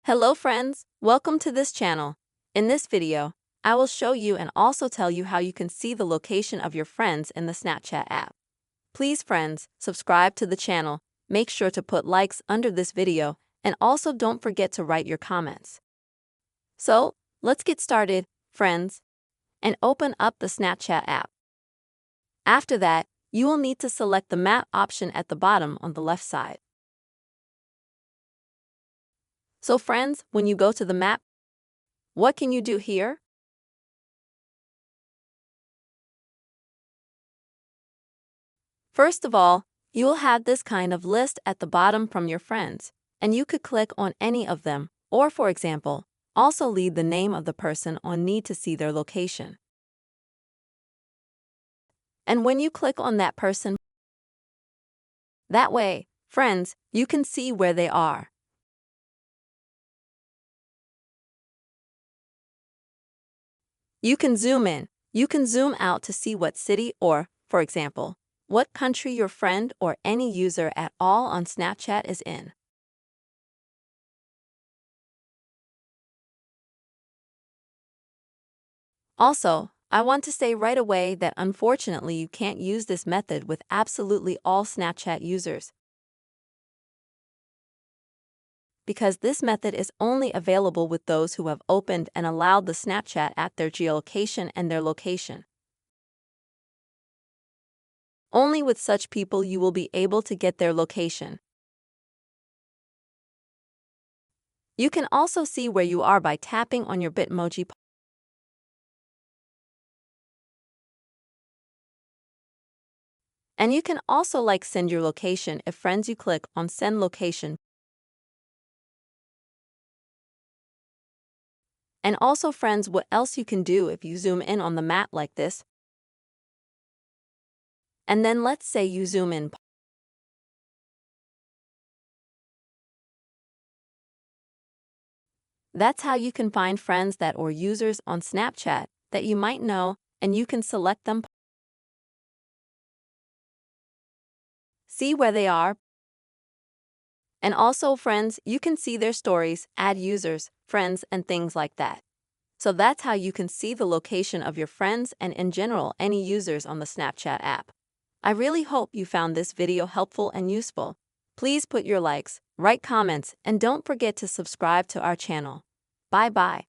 Hello friends, welcome to this channel. In this video, I will show you and also tell you how you can see the location of your friends in the Snapchat app. Please friends, subscribe to the channel, make sure to put likes under this video, and also don't forget to write your comments. So, let's get started, friends, and open up the Snapchat app. After that, you will need to select the map option at the bottom on the left side. So friends, when you go to the map, what can you do here? First of all, you will have this kind of list at the bottom from your friends, and you could click on any of them, or for example, also leave the name of the person on need to see their location. And when you click on that person, that way, friends, you can see where they are. You can zoom in, you can zoom out to see what city or, for example, what country your friend or any user at all on Snapchat is in. Also, I want to say right away that unfortunately you can't use this method with absolutely all Snapchat users, because this method is only available with those who have opened and allowed the Snapchat app their geolocation and their location. Only with such people you will be able to get their location. You can also see where you are by tapping on your Bitmoji. And you can also send your location if friends you click on send location. And also friends, what else you can do if you zoom in on the map like this. And then let's say you zoom in. That's how you can find friends that or users on Snapchat that you might know, and you can select them. See where they are. And also friends, you can see their stories, add users, friends, and things like that. So that's how you can see the location of your friends and in general any users on the Snapchat app. I really hope you found this video helpful and useful. Please put your likes, write comments, and don't forget to subscribe to our channel. Bye-bye.